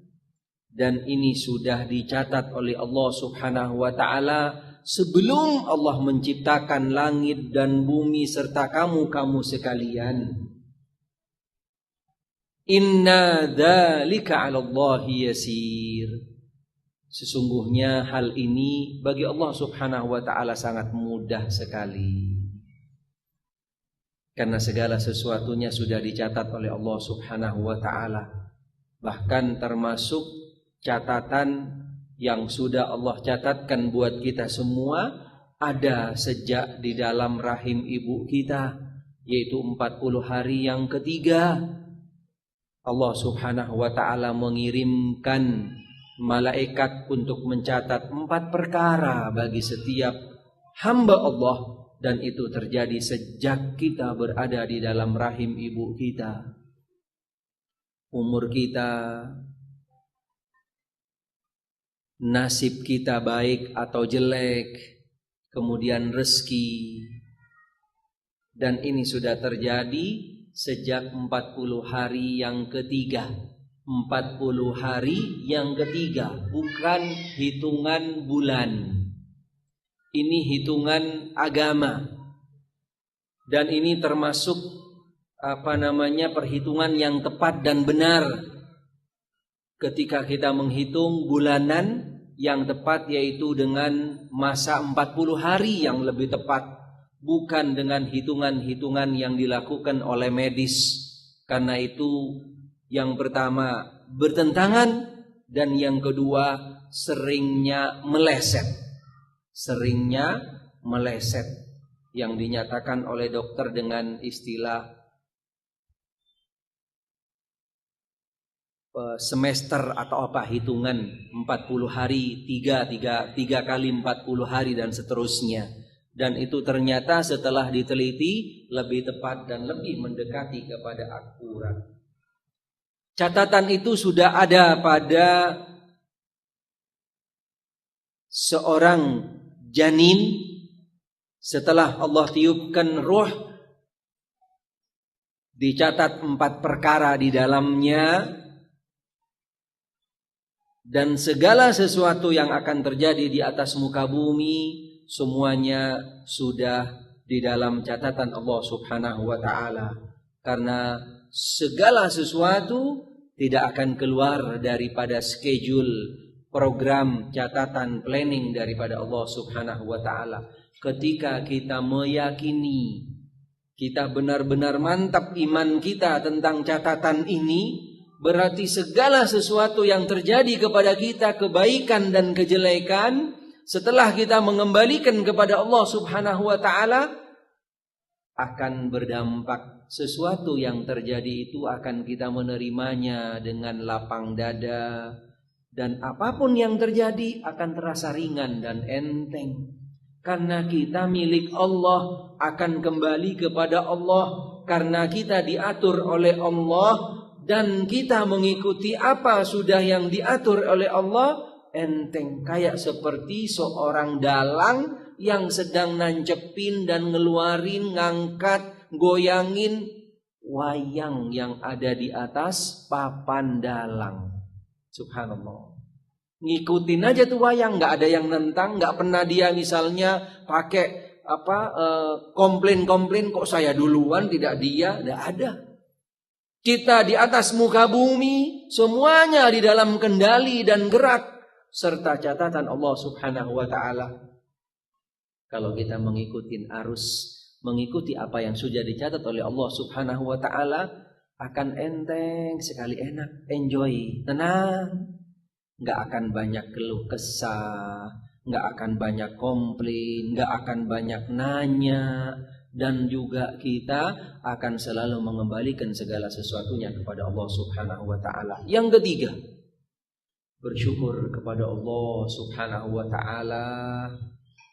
[SPEAKER 1] dan ini sudah dicatat oleh Allah Subhanahu wa ta'ala sebelum Allah menciptakan langit dan bumi serta kamu sekalian. Inna dzalika 'ala Allahi yasir. Sesungguhnya hal ini bagi Allah Subhanahu wa ta'ala sangat mudah sekali. Karena segala sesuatunya sudah dicatat oleh Allah Subhanahu wa ta'ala. Bahkan termasuk catatan yang sudah Allah catatkan buat kita semua ada sejak di dalam rahim ibu kita, yaitu 40 hari yang ketiga. Allah Subhanahu wa ta'ala mengirimkan malaikat untuk mencatat 4 perkara bagi setiap hamba Allah, dan itu terjadi sejak kita berada di dalam rahim ibu kita. Umur kita, nasib kita baik atau jelek, kemudian rezeki, dan ini sudah terjadi sejak 40 hari yang ketiga. 40 hari yang ketiga, bukan hitungan bulan. Ini hitungan agama. Dan ini termasuk perhitungan yang tepat dan benar. Ketika kita menghitung bulanan yang tepat, yaitu dengan masa 40 hari yang lebih tepat, bukan dengan hitungan-hitungan yang dilakukan oleh medis. Karena itu yang pertama bertentangan, dan yang kedua seringnya meleset. Seringnya meleset, yang dinyatakan oleh dokter dengan istilah semester atau hitungan 40 hari, 3 kali 40 hari dan seterusnya. Dan itu ternyata setelah diteliti lebih tepat dan lebih mendekati kepada akurat. Catatan itu sudah ada pada seorang janin setelah Allah tiupkan ruh. Dicatat 4 perkara di dalamnya. Dan segala sesuatu yang akan terjadi di atas muka bumi, semuanya sudah di dalam catatan Allah Subhanahu wa ta'ala. Karena segala sesuatu tidak akan keluar daripada schedule, program, catatan, planning daripada Allah Subhanahu wa taala. Ketika kita meyakini, kita benar-benar mantap iman kita tentang catatan ini, berarti segala sesuatu yang terjadi kepada kita, kebaikan dan kejelekan, setelah kita mengembalikan kepada Allah Subhanahu wa taala, akan berdampak. Sesuatu yang terjadi itu akan kita menerimanya dengan lapang dada, dan apapun yang terjadi akan terasa ringan dan enteng. Karena kita milik Allah, akan kembali kepada Allah. Karena kita diatur oleh Allah dan kita mengikuti apa sudah yang diatur oleh Allah, enteng. Kayak seperti seorang dalang yang sedang nancepin dan ngeluarin, ngangkat, goyangin wayang yang ada di atas papan dalang. Subhanallah. Ngikutin aja tuh wayang, nggak ada yang nentang, nggak pernah dia misalnya pakai komplain kok saya duluan tidak dia, nggak ada. Kita di atas muka bumi, semuanya di dalam kendali dan gerak serta catatan Allah Subhanahu wa taala. Kalau kita mengikuti arus, mengikuti apa yang sudah dicatat oleh Allah Subhanahu wa taala, akan enteng sekali, enak, enjoy, tenang. Nggak akan banyak keluh kesah, nggak akan banyak komplain, nggak akan banyak nanya, dan juga kita akan selalu mengembalikan segala sesuatunya kepada Allah Subhanahu wa taala. Yang ketiga, bersyukur kepada Allah Subhanahu wa taala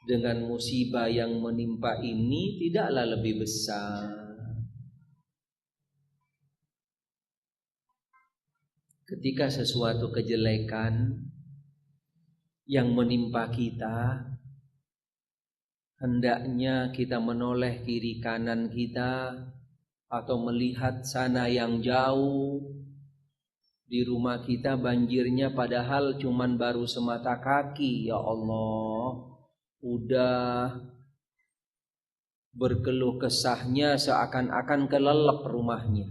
[SPEAKER 1] dengan musibah yang menimpa ini tidaklah lebih besar. Ketika sesuatu kejelekan yang menimpa kita, hendaknya kita menoleh kiri kanan kita atau melihat sana yang jauh. Di rumah kita banjirnya padahal cuman baru semata kaki. Ya Allah, udah berkeluh kesahnya seakan-akan kelelep rumahnya.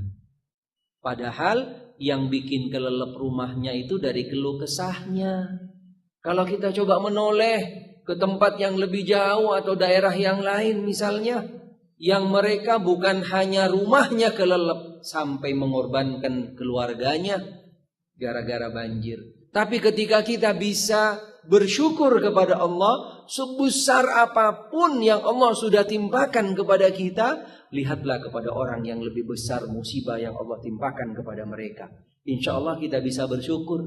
[SPEAKER 1] Padahal yang bikin kelelep rumahnya itu dari keluh kesahnya. Kalau kita coba menoleh ke tempat yang lebih jauh atau daerah yang lain misalnya, yang mereka bukan hanya rumahnya kelelep sampai mengorbankan keluarganya gara-gara banjir. Tapi ketika kita bisa bersyukur kepada Allah, sebesar apapun yang Allah sudah timpakan kepada kita, lihatlah kepada orang yang lebih besar musibah yang Allah timpakan kepada mereka. Insya Allah kita bisa bersyukur.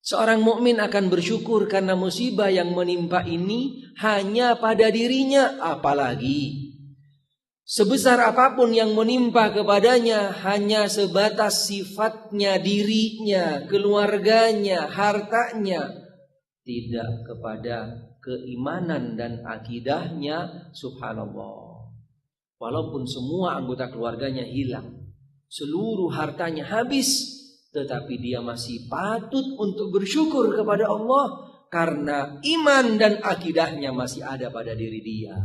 [SPEAKER 1] Seorang mukmin akan bersyukur karena musibah yang menimpa ini hanya pada dirinya, apalagi sebesar apapun yang menimpa kepadanya hanya sebatas sifatnya, dirinya, keluarganya, hartanya, tidak kepada keimanan dan akidahnya. Subhanallah. Walaupun semua anggota keluarganya hilang, seluruh hartanya habis, tetapi dia masih patut untuk bersyukur kepada Allah karena iman dan akidahnya masih ada pada diri dia.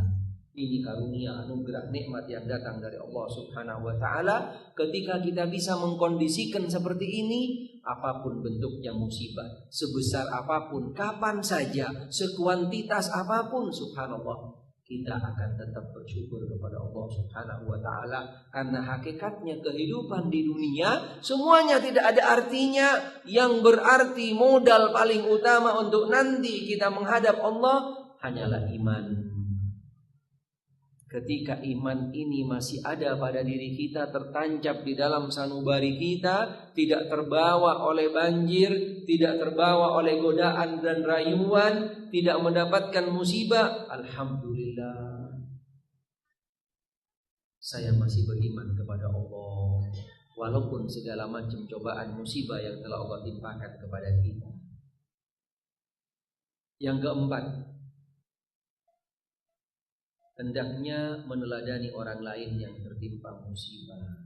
[SPEAKER 1] Ini karunia, anugerah, nikmat yang datang dari Allah Subhanahu wa taala. Ketika kita bisa mengkondisikan seperti ini, apapun bentuknya musibah, sebesar apapun, kapan saja, sekuantitas apapun, subhanallah, kita akan tetap bersyukur kepada Allah Subhanahu wa taala karena hakikatnya kehidupan di dunia semuanya tidak ada artinya. Yang berarti modal paling utama untuk nanti kita menghadap Allah hanyalah iman. Ketika iman ini masih ada pada diri kita, tertancap di dalam sanubari kita, tidak terbawa oleh banjir, tidak terbawa oleh godaan dan rayuan, tidak mendapatkan musibah, alhamdulillah, saya masih beriman kepada Allah walaupun segala macam cobaan musibah yang telah Allah timpakan kepada kita. Yang keempat, hendaknya meneladani orang lain yang tertimpa musibah.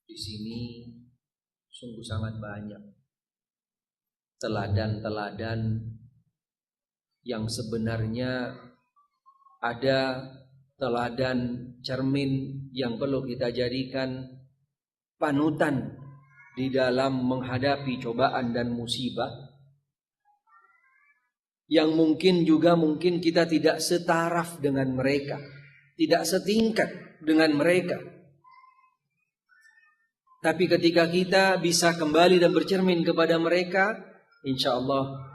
[SPEAKER 1] Di sini sungguh sangat banyak teladan-teladan yang sebenarnya ada teladan cermin yang perlu kita jadikan panutan di dalam menghadapi cobaan dan musibah yang mungkin kita tidak setaraf dengan mereka, tidak setingkat dengan mereka. Tapi ketika kita bisa kembali dan bercermin kepada mereka, insya Allah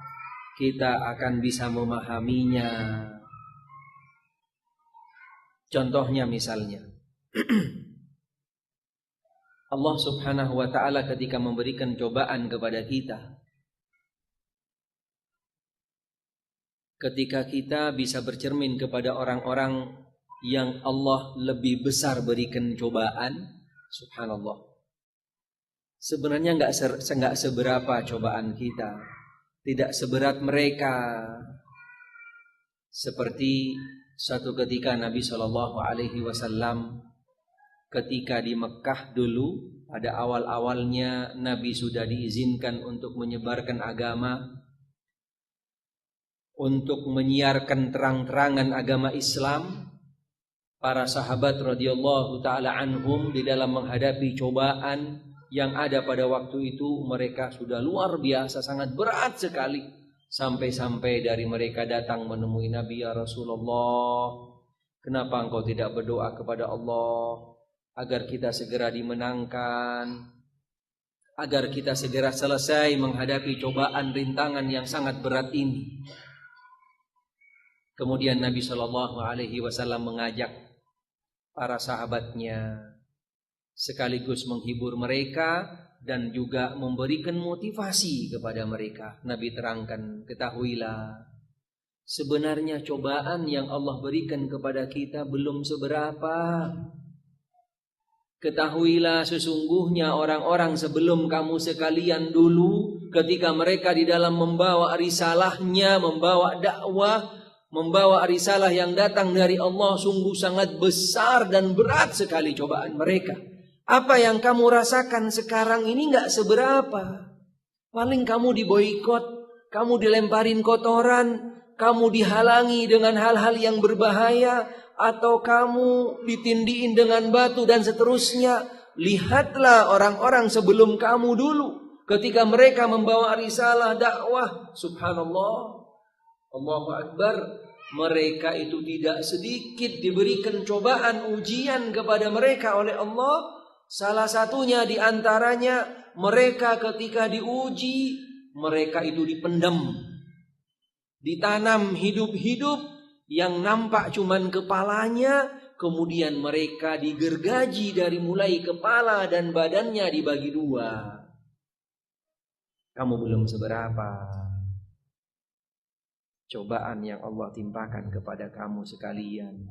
[SPEAKER 1] kita akan bisa memahaminya. Contohnya misalnya Allah subhanahu wa ta'ala ketika memberikan cobaan kepada kita, ketika kita bisa bercermin kepada orang-orang yang Allah lebih besar berikan cobaan, subhanallah, sebenarnya enggak seberapa cobaan kita, tidak seberat mereka. Seperti suatu ketika Nabi SAW ketika di Mekah dulu, pada awal-awalnya Nabi sudah diizinkan untuk menyebarkan agama, untuk menyiarkan terang-terangan agama Islam. Para sahabat radhiyallahu ta'ala anhum di dalam menghadapi cobaan yang ada pada waktu itu, mereka sudah luar biasa, sangat berat sekali. Sampai-sampai dari mereka datang menemui Nabi, ya Rasulullah, kenapa engkau tidak berdoa kepada Allah agar kita segera dimenangkan, agar kita segera selesai menghadapi cobaan rintangan yang sangat berat ini. Kemudian Nabi SAW mengajak para sahabatnya sekaligus menghibur mereka dan juga memberikan motivasi kepada mereka. Nabi terangkan, ketahuilah, sebenarnya cobaan yang Allah berikan kepada kita belum seberapa. Ketahuilah sesungguhnya orang-orang sebelum kamu sekalian dulu, ketika mereka di dalam membawa risalahnya, membawa dakwah, membawa risalah yang datang dari Allah, sungguh sangat besar dan berat sekali cobaan mereka. Apa yang kamu rasakan sekarang ini enggak seberapa. Paling kamu diboikot, kamu dilemparin kotoran, kamu dihalangi dengan hal-hal yang berbahaya, atau kamu ditindiin dengan batu dan seterusnya. Lihatlah orang-orang sebelum kamu dulu, ketika mereka membawa risalah dakwah, subhanallah, Allahu Akbar, mereka itu tidak sedikit diberikan cobaan, ujian kepada mereka oleh Allah. Salah satunya di antaranya, mereka ketika diuji, mereka itu dipendam, ditanam hidup-hidup yang nampak cuman kepalanya, kemudian mereka digergaji dari mulai kepala dan badannya dibagi dua. Kamu belum seberapa cobaan yang Allah timpakan kepada kamu sekalian.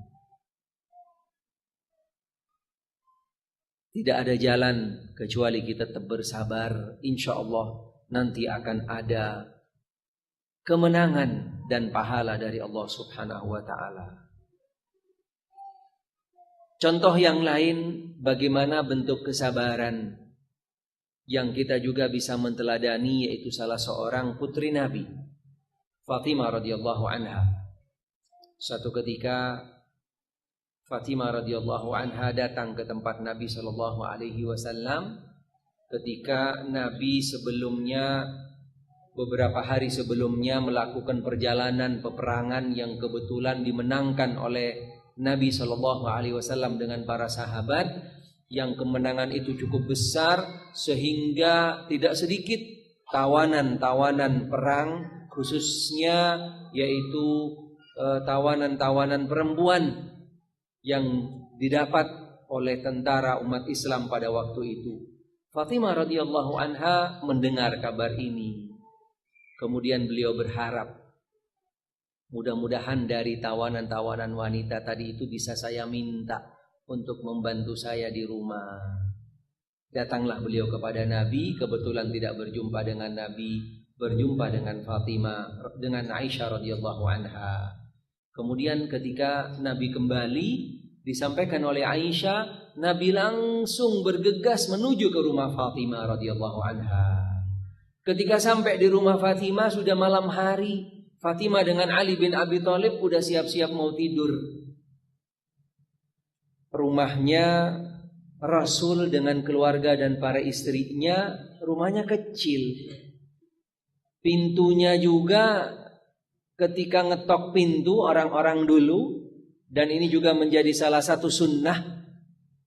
[SPEAKER 1] Tidak ada jalan kecuali kita tetap bersabar. Insya Allah nanti akan ada kemenangan dan pahala dari Allah subhanahu wa ta'ala. Contoh yang lain, bagaimana bentuk kesabaran yang kita juga bisa menteladani, yaitu salah seorang putri Nabi, Fatimah radhiyallahu anha. Suatu ketika Fatimah radhiyallahu anha datang ke tempat Nabi sallallahu alaihi wasallam ketika Nabi sebelumnya, beberapa hari sebelumnya, melakukan perjalanan peperangan yang kebetulan dimenangkan oleh Nabi sallallahu alaihi wasallam dengan para sahabat, yang kemenangan itu cukup besar sehingga tidak sedikit tawanan-tawanan perang, khususnya yaitu tawanan-tawanan perempuan yang didapat oleh tentara umat Islam pada waktu itu. Fatimah radhiyallahu anha mendengar kabar ini. Kemudian beliau berharap, mudah-mudahan dari tawanan-tawanan wanita tadi itu bisa saya minta untuk membantu saya di rumah. Datanglah beliau kepada Nabi, kebetulan tidak berjumpa dengan Nabi, berjumpa dengan Fatimah, dengan Aisyah radhiyallahu anha. Kemudian ketika Nabi kembali, disampaikan oleh Aisyah, Nabi langsung bergegas menuju ke rumah Fatimah radhiyallahu anha. Ketika sampai di rumah Fatimah sudah malam hari. Fatimah dengan Ali bin Abi Thalib sudah siap-siap mau tidur. Rumahnya Rasul dengan keluarga dan para istrinya rumahnya kecil. Pintunya juga ketika ngetok pintu orang-orang dulu, dan ini juga menjadi salah satu sunnah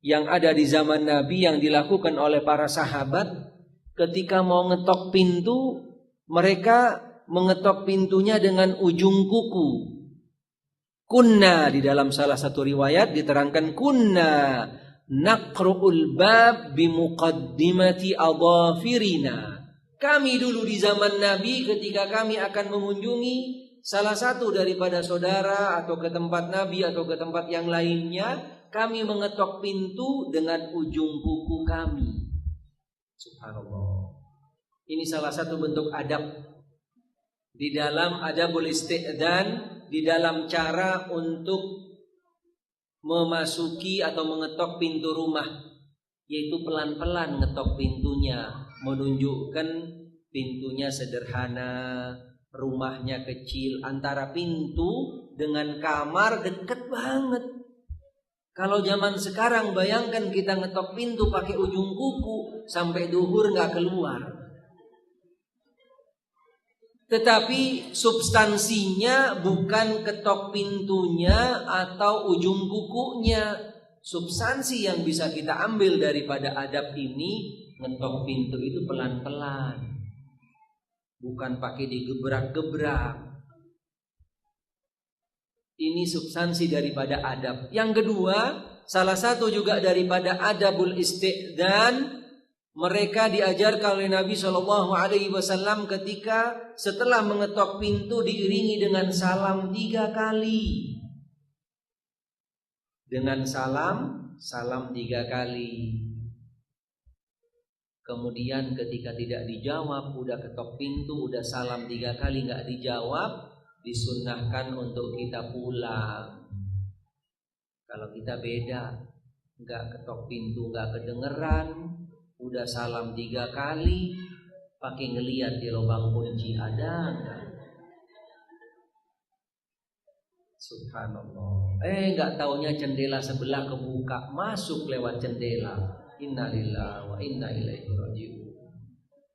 [SPEAKER 1] yang ada di zaman Nabi yang dilakukan oleh para sahabat. Ketika mau ngetok pintu, mereka mengetok pintunya dengan ujung kuku. Kunna, di dalam salah satu riwayat diterangkan kunna naqru'ul bab bimuqaddimati adhafirina. Kami dulu di zaman Nabi ketika kami akan mengunjungi salah satu daripada saudara atau ke tempat Nabi atau ke tempat yang lainnya, kami mengetok pintu dengan ujung kuku kami. Subhanallah. Ini salah satu bentuk adab di dalam adabul isti'dzan, di dalam cara untuk memasuki atau mengetok pintu rumah, yaitu pelan-pelan ngetok pintunya, menunjukkan pintunya sederhana, rumahnya kecil, antara pintu dengan kamar deket banget. Kalau zaman sekarang bayangkan kita ngetok pintu pakai ujung kuku, sampai duhur nggak keluar. Tetapi substansinya bukan ketok pintunya atau ujung kukunya. Substansi yang bisa kita ambil daripada adab ini, ngetok pintu itu pelan-pelan, bukan pakai digebrak-gebrak. Ini substansi daripada adab. Yang kedua, salah satu juga daripada adabul isti'dzan, mereka diajarkan oleh Nabi SAW ketika setelah mengetok pintu diiringi dengan salam 3 kali. Dengan salam 3 kali. Kemudian ketika tidak dijawab, udah ketok pintu, udah salam 3 kali nggak dijawab, disunnahkan untuk kita pulang. Kalau kita beda, nggak ketok pintu, nggak kedengeran, udah salam 3 kali, pakai ngeliat di lubang kunci ada enggak? Subhanallah. Enggak taunya jendela sebelah kebuka, masuk lewat jendela. Innalillahi wa inna ilaihi raji'un.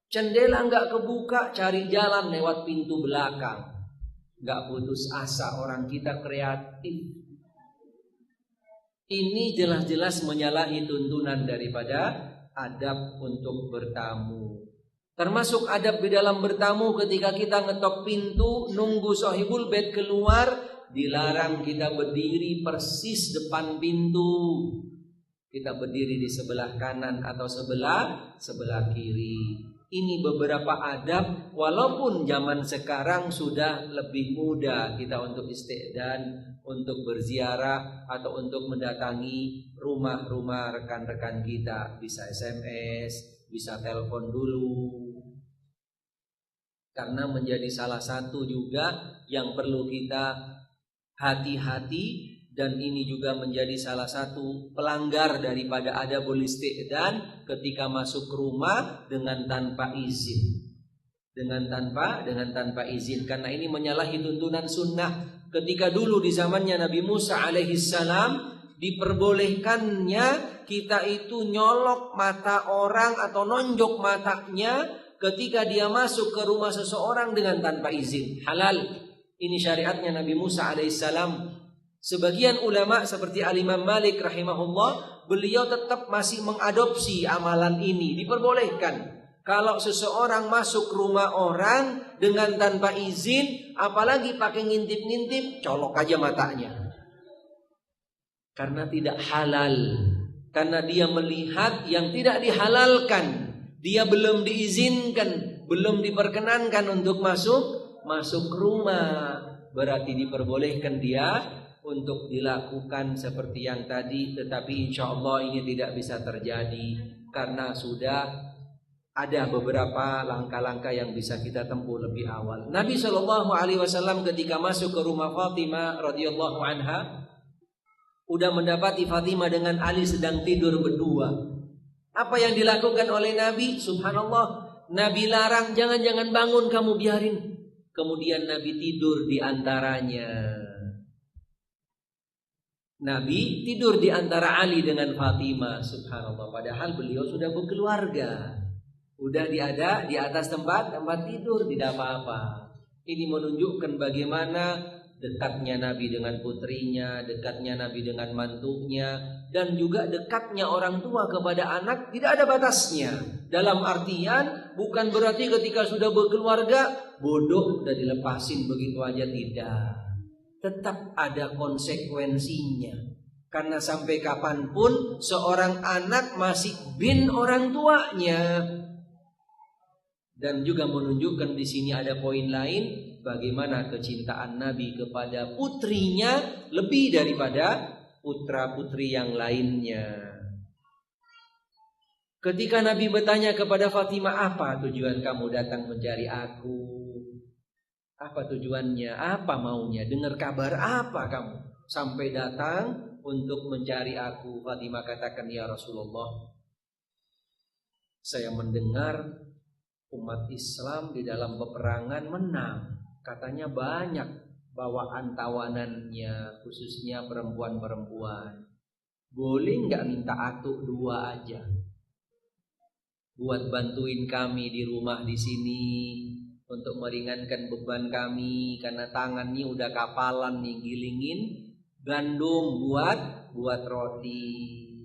[SPEAKER 1] Jendela enggak kebuka, cari jalan lewat pintu belakang. Enggak putus asa, orang kita kreatif. Ini jelas-jelas menyalahi tuntunan daripada adab untuk bertamu. Termasuk adab di dalam bertamu, ketika kita ngetok pintu, nunggu sahibul bait keluar, dilarang kita berdiri persis depan pintu. Kita berdiri di sebelah kanan atau sebelah kiri. Ini beberapa adab, walaupun zaman sekarang sudah lebih mudah kita untuk isti'dzan, untuk berziarah atau untuk mendatangi rumah-rumah rekan-rekan kita, bisa SMS, bisa telepon dulu. Karena menjadi salah satu juga yang perlu kita hati-hati, dan ini juga menjadi salah satu pelanggar daripada adabul isti'dzan ketika masuk rumah dengan tanpa izin. Dengan tanpa izin, karena ini menyalahi tuntunan sunnah. Ketika dulu di zamannya Nabi Musa alaihissalam, diperbolehkannya kita itu nyolok mata orang atau nonjok matanya ketika dia masuk ke rumah seseorang dengan tanpa izin. Halal. Ini syariatnya Nabi Musa alaihissalam. Sebagian ulama seperti Al-Imam Malik rahimahullah, beliau tetap masih mengadopsi amalan ini. Diperbolehkan kalau seseorang masuk rumah orang dengan tanpa izin, apalagi pakai ngintip-ngintip, colok aja matanya. Karena tidak halal. Karena dia melihat yang tidak dihalalkan. Dia belum diizinkan, belum diperkenankan untuk masuk rumah. Berarti diperbolehkan dia untuk dilakukan seperti yang tadi. Tetapi insya Allah ini tidak bisa terjadi, karena sudah ada beberapa langkah-langkah yang bisa kita tempuh lebih awal. Nabi SAW ketika masuk ke rumah Fatimah radhiyallahu anha, udah mendapati Fatimah dengan Ali sedang tidur berdua. Apa yang dilakukan oleh Nabi? Subhanallah, Nabi larang, jangan bangun, kamu biarin. Kemudian Nabi tidur di antaranya. Nabi tidur di antara Ali dengan Fatimah, subhanallah. Padahal beliau sudah berkeluarga, udah di atas tempat tidur, tidak apa-apa. Ini menunjukkan bagaimana dekatnya Nabi dengan putrinya, dekatnya Nabi dengan mantunya, dan juga dekatnya orang tua kepada anak tidak ada batasnya. Dalam artian bukan berarti ketika sudah berkeluarga bodoh dan dilepasin begitu aja, tidak. Tetap ada konsekuensinya. Karena sampai kapanpun seorang anak masih bin orang tuanya. Dan juga menunjukkan di sini ada poin lain, bagaimana kecintaan Nabi kepada putrinya lebih daripada putra-putri yang lainnya. Ketika Nabi bertanya kepada Fatimah, apa tujuan kamu datang mencari aku? Apa tujuannya? Apa maunya? Dengar kabar apa kamu sampai datang untuk mencari aku? Fatimah katakan, ya Rasulullah, saya mendengar umat Islam di dalam peperangan menang. Katanya banyak bawaan tawanannya, khususnya perempuan-perempuan. Boleh nggak minta atuk 2 aja buat bantuin kami di rumah di sini, untuk meringankan beban kami, karena tangannya udah kapalan nih gilingin gandum buat roti.